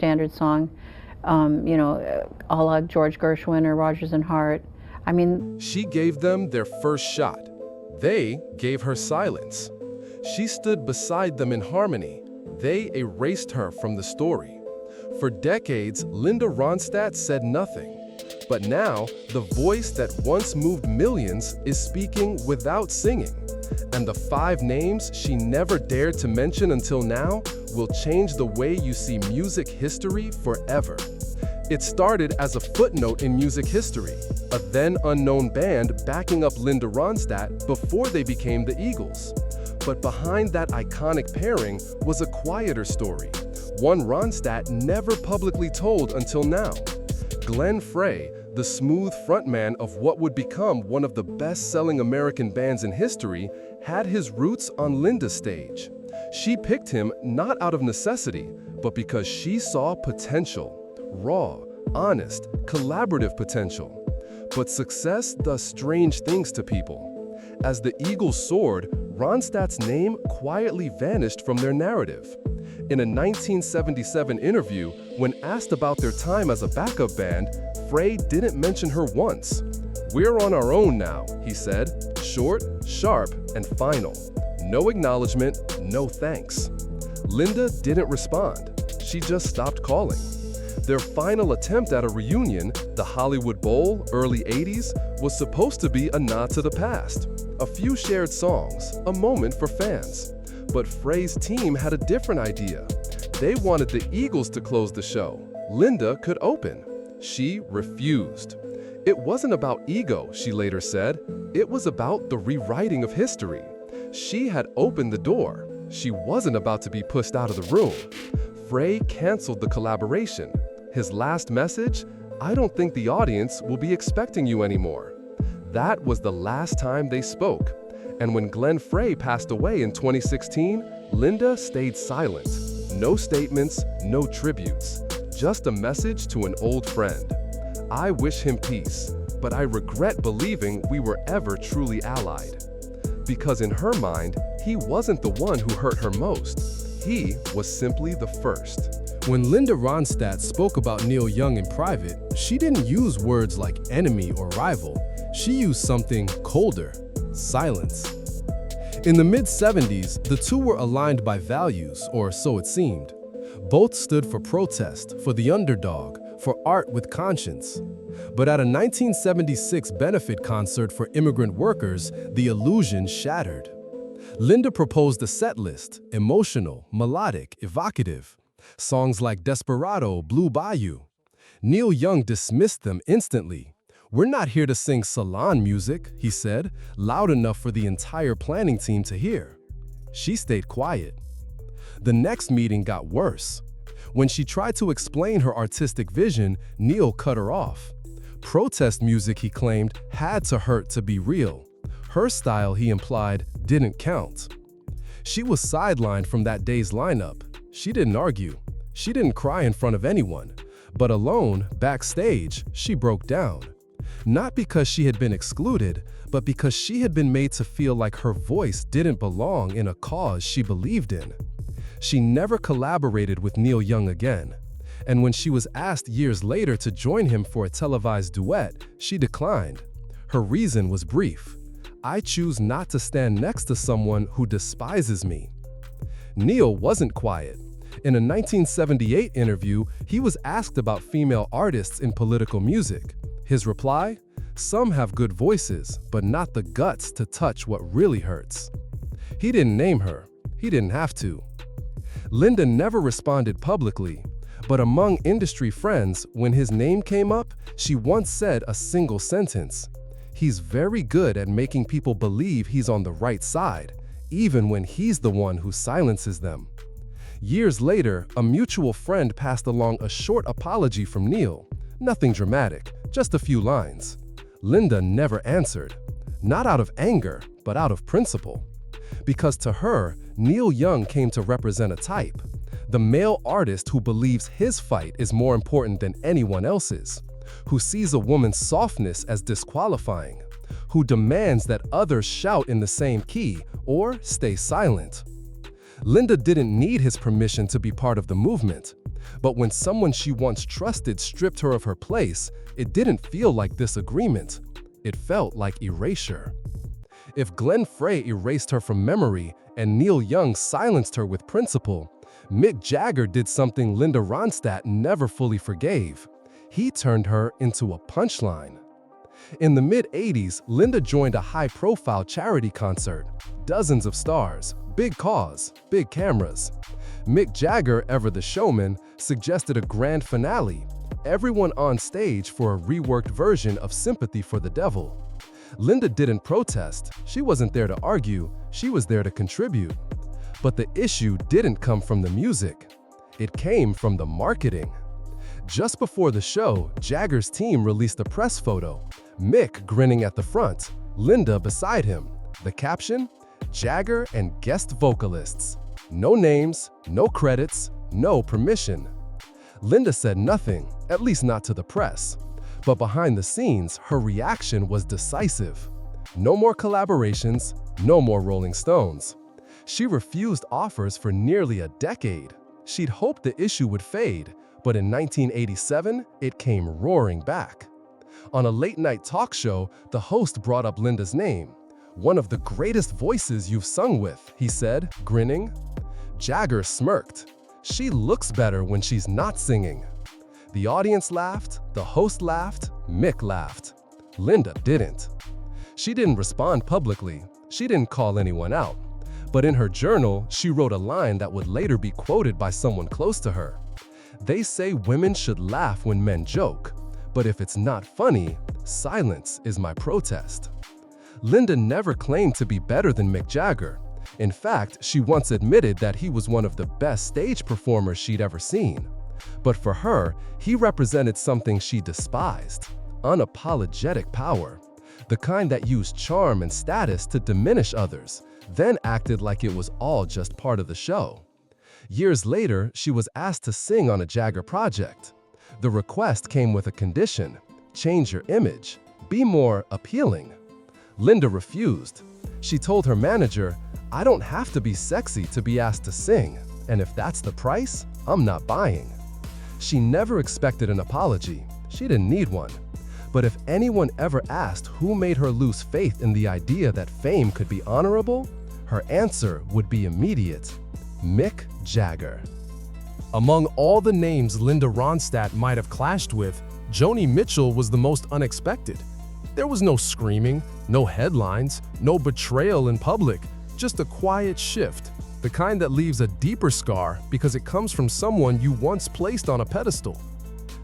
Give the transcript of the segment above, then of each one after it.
standard song, a la George Gershwin or Rodgers and Hart. I mean, She gave them their first shot. They gave her silence. She stood beside them in harmony. They erased her from the story. For decades, Linda Ronstadt said nothing. But now, the voice that once moved millions is speaking without singing. And the 5 names she never dared to mention until now will change the way you see music history forever. It started as a footnote in music history, a then unknown band backing up Linda Ronstadt before they became the Eagles. But behind that iconic pairing was a quieter story, one Ronstadt never publicly told until now. Glenn Frey, the smooth frontman of what would become one of the best-selling American bands in history, had his roots on Linda's stage. She picked him not out of necessity, but because she saw potential, raw, honest, collaborative potential. But success does strange things to people. As the Eagles soared, Ronstadt's name quietly vanished from their narrative. In a 1977 interview, when asked about their time as a backup band, Frey didn't mention her once. "We're on our own now," he said, short, sharp, and final. No acknowledgement, no thanks. Linda didn't respond. She just stopped calling. Their final attempt at a reunion, the Hollywood Bowl, early 80s, was supposed to be a nod to the past. A few shared songs, a moment for fans. But Frey's team had a different idea. They wanted the Eagles to close the show. Linda could open. She refused. It wasn't about ego, she later said. It was about the rewriting of history. She had opened the door. She wasn't about to be pushed out of the room. Frey canceled the collaboration. His last message, "I don't think the audience will be expecting you anymore." That was the last time they spoke. And when Glenn Frey passed away in 2016, Linda stayed silent. No statements, no tributes. Just a message to an old friend. "I wish him peace, but I regret believing we were ever truly allied." Because in her mind, he wasn't the one who hurt her most. He was simply the first. When Linda Ronstadt spoke about Neil Young in private, she didn't use words like enemy or rival. She used something colder: silence. In the mid-70s, the two were aligned by values, or so it seemed. Both stood for protest, for the underdog, for art with conscience. But at a 1976 benefit concert for immigrant workers, the illusion shattered. Linda proposed a set list, emotional, melodic, evocative. Songs like Desperado, Blue Bayou. Neil Young dismissed them instantly. "We're not here to sing salon music," he said, loud enough for the entire planning team to hear. She stayed quiet. The next meeting got worse. When she tried to explain her artistic vision, Neil cut her off. Protest music, he claimed, had to hurt to be real. Her style, he implied, didn't count. She was sidelined from that day's lineup. She didn't argue. She didn't cry in front of anyone. But alone, backstage, she broke down. Not because she had been excluded, but because she had been made to feel like her voice didn't belong in a cause she believed in. She never collaborated with Neil Young again. And when she was asked years later to join him for a televised duet, she declined. Her reason was brief: "I choose not to stand next to someone who despises me." Neil wasn't quiet. In a 1978 interview, he was asked about female artists in political music. His reply? "Some have good voices, but not the guts to touch what really hurts." He didn't name her. He didn't have to. Linda never responded publicly, but among industry friends, when his name came up, she once said a single sentence: "He's very good at making people believe he's on the right side, even when he's the one who silences them." Years later, a mutual friend passed along a short apology from Neil. Nothing dramatic, just a few lines. Linda never answered. Not out of anger, but out of principle. Because to her, Neil Young came to represent a type. The male artist who believes his fight is more important than anyone else's. Who sees a woman's softness as disqualifying. Who demands that others shout in the same key or stay silent. Linda didn't need his permission to be part of the movement. But when someone she once trusted stripped her of her place, it didn't feel like disagreement. It felt like erasure. If Glenn Frey erased her from memory and Neil Young silenced her with principle, Mick Jagger did something Linda Ronstadt never fully forgave. He turned her into a punchline. In the mid-'80s, Linda joined a high-profile charity concert. Dozens of stars, big cause, big cameras. Mick Jagger, ever the showman, suggested a grand finale, everyone on stage for a reworked version of Sympathy for the Devil. Linda didn't protest. She wasn't there to argue. She was there to contribute. But the issue didn't come from the music. It came from the marketing. Just before the show, Jagger's team released a press photo. Mick grinning at the front, Linda beside him. The caption? Jagger and guest vocalists. No names, no credits, no permission. Linda said nothing, at least not to the press. But behind the scenes, her reaction was decisive. No more collaborations, no more Rolling Stones. She refused offers for nearly a decade. She'd hoped the issue would fade, but in 1987, it came roaring back. On a late-night talk show, the host brought up Linda's name. "One of the greatest voices you've sung with," he said, grinning. Jagger smirked. "She looks better when she's not singing." The audience laughed, the host laughed, Mick laughed. Linda didn't. She didn't respond publicly. She didn't call anyone out. But in her journal, she wrote a line that would later be quoted by someone close to her. "They say women should laugh when men joke, but if it's not funny, silence is my protest." Linda never claimed to be better than Mick Jagger. In fact, she once admitted that he was one of the best stage performers she'd ever seen. But for her, he represented something she despised: unapologetic power. The kind that used charm and status to diminish others, then acted like it was all just part of the show. Years later, she was asked to sing on a Jagger project. The request came with a condition: change your image, be more appealing. Linda refused. She told her manager, "I don't have to be sexy to be asked to sing, and if that's the price, I'm not buying." She never expected an apology. She didn't need one. But if anyone ever asked who made her lose faith in the idea that fame could be honorable, her answer would be immediate: Mick Jagger. Among all the names Linda Ronstadt might have clashed with, Joni Mitchell was the most unexpected. There was no screaming, no headlines, no betrayal in public, just a quiet shift, the kind that leaves a deeper scar because it comes from someone you once placed on a pedestal.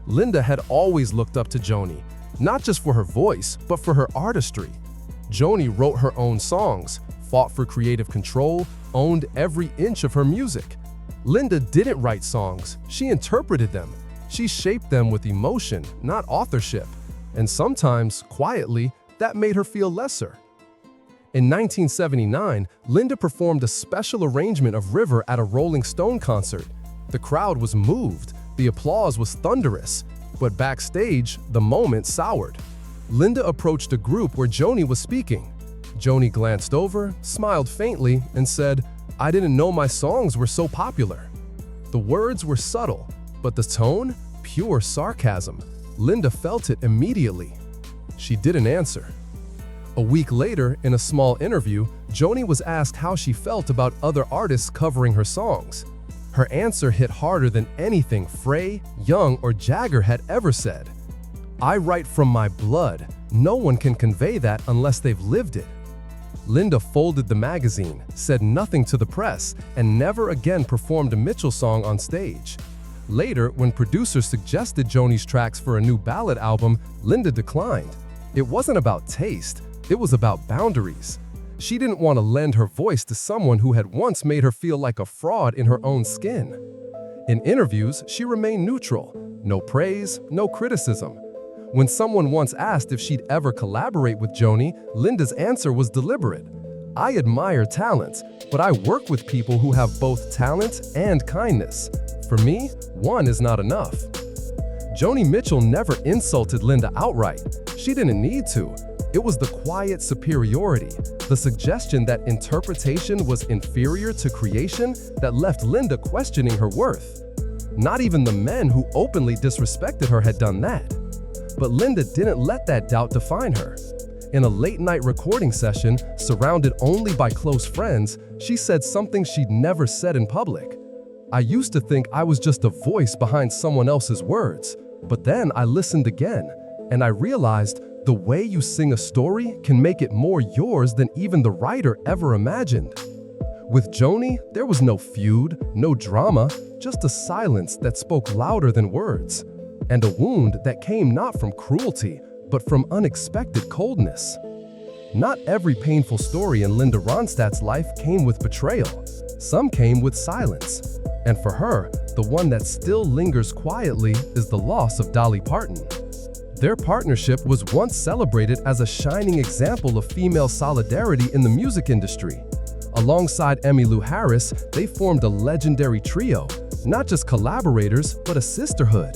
Linda had always looked up to Joni, not just for her voice, but for her artistry. Joni wrote her own songs, fought for creative control, owned every inch of her music. Linda didn't write songs, she interpreted them. She shaped them with emotion, not authorship. And sometimes, quietly, that made her feel lesser. In 1979, Linda performed a special arrangement of River at a Rolling Stone concert. The crowd was moved, the applause was thunderous, but backstage, the moment soured. Linda approached a group where Joni was speaking. Joni glanced over, smiled faintly, and said, "I didn't know my songs were so popular." The words were subtle, but the tone, pure sarcasm. Linda felt it immediately. She didn't answer. A week later, in a small interview, Joni was asked how she felt about other artists covering her songs. Her answer hit harder than anything Frey, Young, or Jagger had ever said. "I write from my blood. No one can convey that unless they've lived it." Linda folded the magazine, said nothing to the press, and never again performed a Mitchell song on stage. Later, when producers suggested Joni's tracks for a new ballad album, Linda declined. It wasn't about taste, it was about boundaries. She didn't want to lend her voice to someone who had once made her feel like a fraud in her own skin. In interviews, she remained neutral. No praise, no criticism. When someone once asked if she'd ever collaborate with Joni, Linda's answer was deliberate. "I admire talent, but I work with people who have both talent and kindness. For me, one is not enough." Joni Mitchell never insulted Linda outright. She didn't need to. It was the quiet superiority, the suggestion that interpretation was inferior to creation that left Linda questioning her worth. Not even the men who openly disrespected her had done that. But Linda didn't let that doubt define her. In a late-night recording session, surrounded only by close friends, she said something she'd never said in public. "I used to think I was just a voice behind someone else's words, but then I listened again, and I realized the way you sing a story can make it more yours than even the writer ever imagined." With Joni, there was no feud, no drama, just a silence that spoke louder than words, and a wound that came not from cruelty, but from unexpected coldness. Not every painful story in Linda Ronstadt's life came with betrayal. Some came with silence. And for her, the one that still lingers quietly is the loss of Dolly Parton. Their partnership was once celebrated as a shining example of female solidarity in the music industry. Alongside Emmylou Harris, they formed a legendary trio, not just collaborators, but a sisterhood.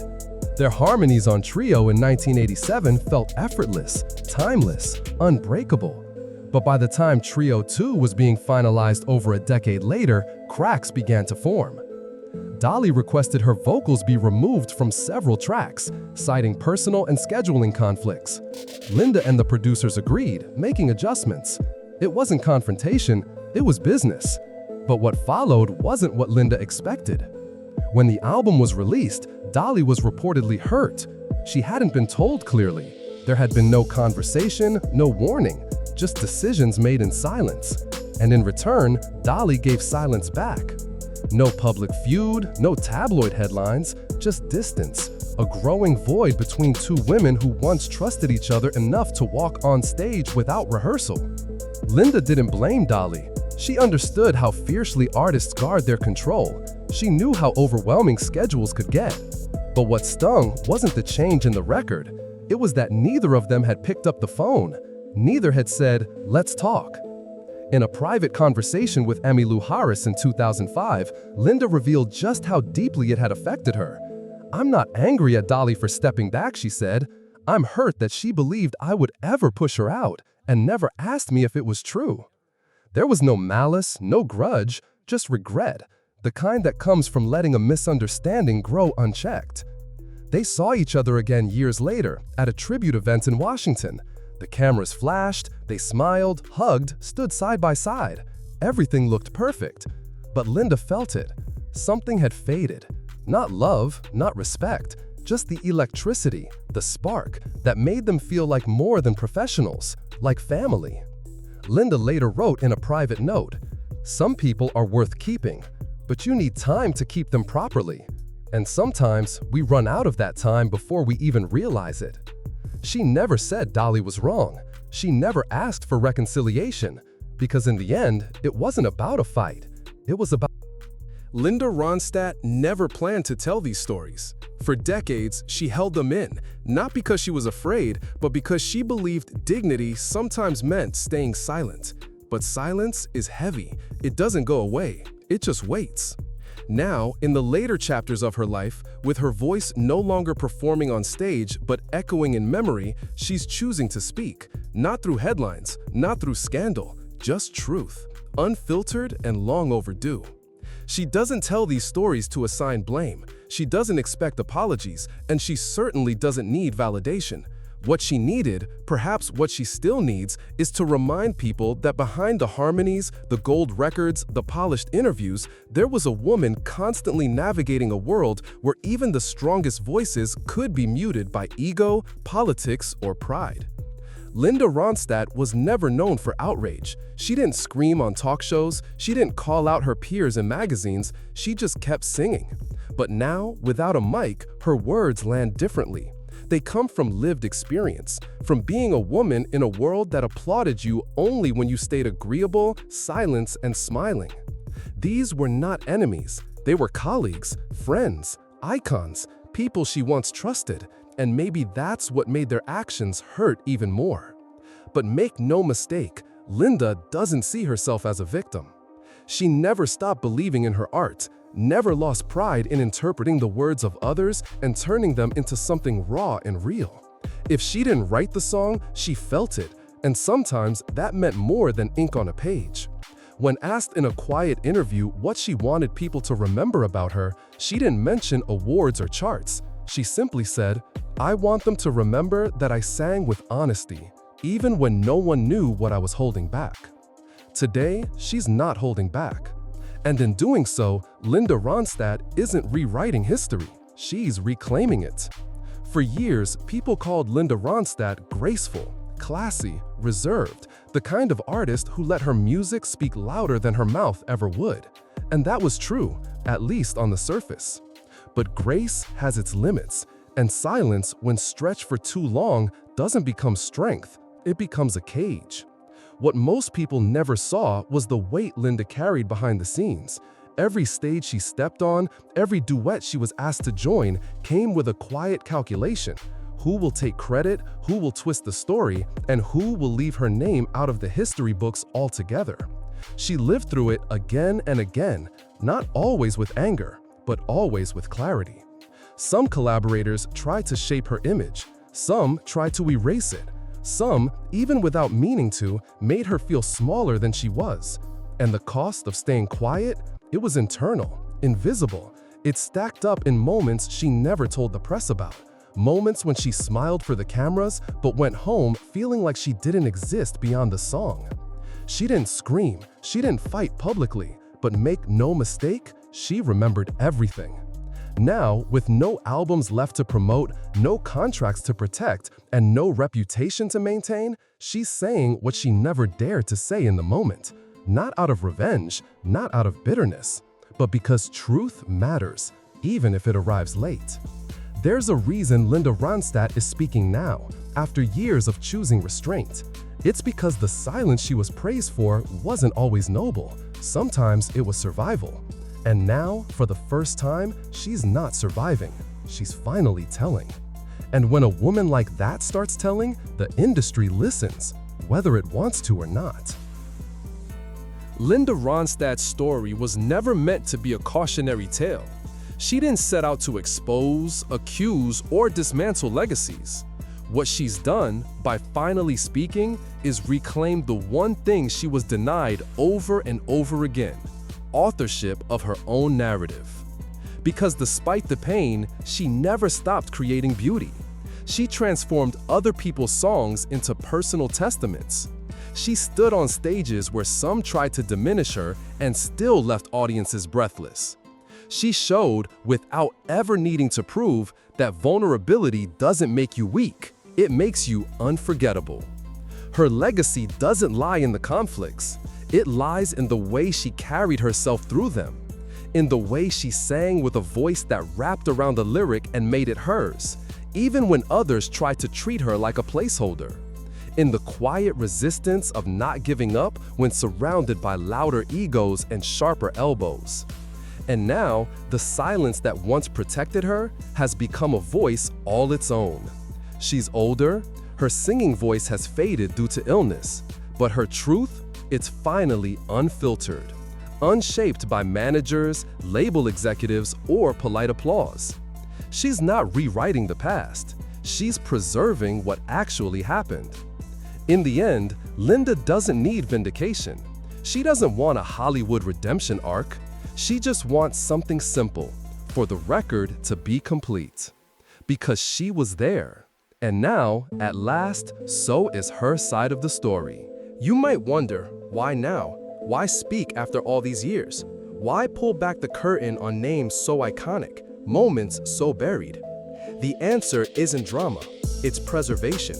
Their harmonies on Trio in 1987 felt effortless, timeless, unbreakable. But by the time Trio 2 was being finalized over a decade later, cracks began to form. Dolly requested her vocals be removed from several tracks, citing personal and scheduling conflicts. Linda and the producers agreed, making adjustments. It wasn't confrontation, it was business. But what followed wasn't what Linda expected. When the album was released, Dolly was reportedly hurt. She hadn't been told clearly. There had been no conversation, no warning, just decisions made in silence. And in return, Dolly gave silence back. No public feud, no tabloid headlines, just distance, a growing void between two women who once trusted each other enough to walk on stage without rehearsal. Linda didn't blame Dolly. She understood how fiercely artists guard their control. She knew how overwhelming schedules could get. But what stung wasn't the change in the record. It was that neither of them had picked up the phone. Neither had said, "Let's talk." In a private conversation with Emmylou Harris in 2005, Linda revealed just how deeply it had affected her. "I'm not angry at Dolly for stepping back," she said. "I'm hurt that she believed I would ever push her out and never asked me if it was true." There was no malice, no grudge, just regret, the kind that comes from letting a misunderstanding grow unchecked. They saw each other again years later at a tribute event in Washington. The cameras flashed, they smiled, hugged, stood side by side. Everything looked perfect. But Linda felt it. Something had faded. Not love, not respect, just the electricity, the spark that made them feel like more than professionals, like family. Linda later wrote in a private note, "Some people are worth keeping, but you need time to keep them properly. And sometimes we run out of that time before we even realize it." She never said Dolly was wrong. She never asked for reconciliation, because in the end, it wasn't about a fight. It was about... Linda Ronstadt never planned to tell these stories. For decades, she held them in, not because she was afraid, but because she believed dignity sometimes meant staying silent. But silence is heavy. It doesn't go away. It just waits. Now, in the later chapters of her life, with her voice no longer performing on stage but echoing in memory, she's choosing to speak, not through headlines, not through scandal, just truth, unfiltered and long overdue. She doesn't tell these stories to assign blame. She doesn't expect apologies, and she certainly doesn't need validation. What she needed, perhaps what she still needs, is to remind people that behind the harmonies, the gold records, the polished interviews, there was a woman constantly navigating a world where even the strongest voices could be muted by ego, politics, or pride. Linda Ronstadt was never known for outrage. She didn't scream on talk shows, she didn't call out her peers in magazines, she just kept singing. But now, without a mic, her words land differently. They come from lived experience, from being a woman in a world that applauded you only when you stayed agreeable, silent, and smiling. These were not enemies, they were colleagues, friends, icons, people she once trusted, and maybe that's what made their actions hurt even more. But make no mistake, Linda doesn't see herself as a victim. She never stopped believing in her art, never lost pride in interpreting the words of others and turning them into something raw and real. If she didn't write the song, she felt it. And sometimes that meant more than ink on a page. When asked in a quiet interview what she wanted people to remember about her, she didn't mention awards or charts. She simply said, "I want them to remember that I sang with honesty, even when no one knew what I was holding back." Today, she's not holding back. And in doing so, Linda Ronstadt isn't rewriting history, she's reclaiming it. For years, people called Linda Ronstadt graceful, classy, reserved, the kind of artist who let her music speak louder than her mouth ever would. And that was true, at least on the surface. But grace has its limits, and silence, when stretched for too long, doesn't become strength, it becomes a cage. What most people never saw was the weight Linda carried behind the scenes. Every stage she stepped on, every duet she was asked to join, came with a quiet calculation. Who will take credit, who will twist the story, and who will leave her name out of the history books altogether? She lived through it again and again, not always with anger, but always with clarity. Some collaborators tried to shape her image, some tried to erase it. Some, even without meaning to, made her feel smaller than she was. And the cost of staying quiet? It was internal, invisible. It stacked up in moments she never told the press about. Moments when she smiled for the cameras, but went home feeling like she didn't exist beyond the song. She didn't scream, she didn't fight publicly, but make no mistake, she remembered everything. Now, with no albums left to promote, no contracts to protect, and no reputation to maintain, she's saying what she never dared to say in the moment. Not out of revenge, not out of bitterness, but because truth matters, even if it arrives late. There's a reason Linda Ronstadt is speaking now, after years of choosing restraint. It's because the silence she was praised for wasn't always noble. Sometimes it was survival. And now, for the first time, she's not surviving. She's finally telling. And when a woman like that starts telling, the industry listens, whether it wants to or not. Linda Ronstadt's story was never meant to be a cautionary tale. She didn't set out to expose, accuse, or dismantle legacies. What she's done, by finally speaking, is reclaim the one thing she was denied over and over again: authorship of her own narrative. Because despite the pain, she never stopped creating beauty. She transformed other people's songs into personal testaments. She stood on stages where some tried to diminish her and still left audiences breathless. She showed, without ever needing to prove, that vulnerability doesn't make you weak, it makes you unforgettable. Her legacy doesn't lie in the conflicts. It lies in the way she carried herself through them, in the way she sang with a voice that wrapped around the lyric and made it hers, even when others tried to treat her like a placeholder, in the quiet resistance of not giving up when surrounded by louder egos and sharper elbows. And now, the silence that once protected her has become a voice all its own. She's older, her singing voice has faded due to illness, but her truth, it's finally unfiltered, unshaped by managers, label executives, or polite applause. She's not rewriting the past, she's preserving what actually happened. In the end, Linda doesn't need vindication. She doesn't want a Hollywood redemption arc. She just wants something simple, for the record to be complete. Because she was there. And now, at last, so is her side of the story. You might wonder, why now? Why speak after all these years? Why pull back the curtain on names so iconic, moments so buried? The answer isn't drama, it's preservation.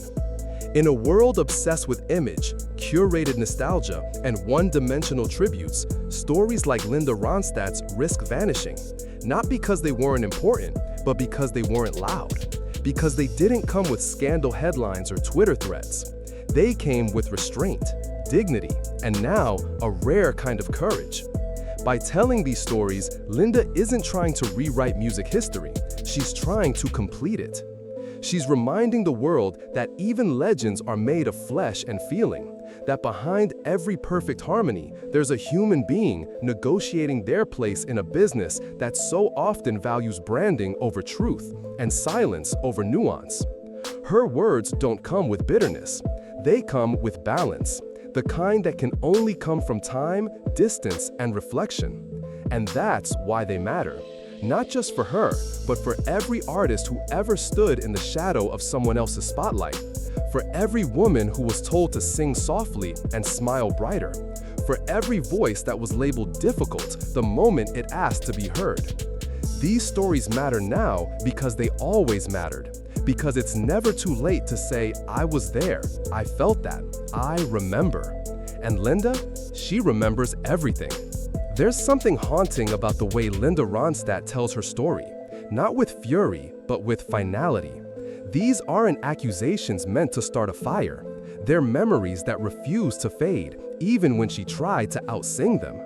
In a world obsessed with image, curated nostalgia, and one-dimensional tributes, stories like Linda Ronstadt's risk vanishing, not because they weren't important, but because they weren't loud. Because they didn't come with scandal headlines or Twitter threats. They came with restraint, dignity, and now a rare kind of courage. By telling these stories, Linda isn't trying to rewrite music history, she's trying to complete it. She's reminding the world that even legends are made of flesh and feeling, that behind every perfect harmony, there's a human being negotiating their place in a business that so often values branding over truth and silence over nuance. Her words don't come with bitterness. They come with balance, the kind that can only come from time, distance, and reflection. And that's why they matter. Not just for her, but for every artist who ever stood in the shadow of someone else's spotlight. For every woman who was told to sing softly and smile brighter. For every voice that was labeled difficult the moment it asked to be heard. These stories matter now because they always mattered. Because it's never too late to say, I was there, I felt that, I remember. And Linda, she remembers everything. There's something haunting about the way Linda Ronstadt tells her story, not with fury, but with finality. These aren't accusations meant to start a fire. They're memories that refuse to fade, even when she tried to outsing them.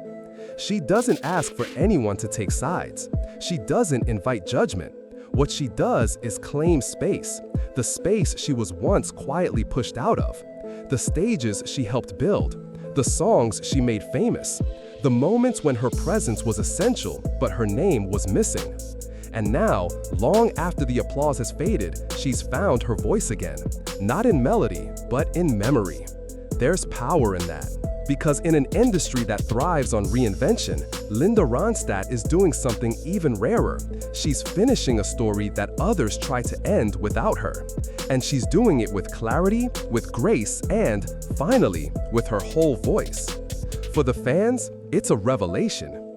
She doesn't ask for anyone to take sides. She doesn't invite judgment. What she does is claim space, the space she was once quietly pushed out of, the stages she helped build, the songs she made famous, the moments when her presence was essential, but her name was missing. And now, long after the applause has faded, she's found her voice again, not in melody, but in memory. There's power in that. Because in an industry that thrives on reinvention, Linda Ronstadt is doing something even rarer. She's finishing a story that others try to end without her. And she's doing it with clarity, with grace, and, finally, with her whole voice. For the fans, it's a revelation.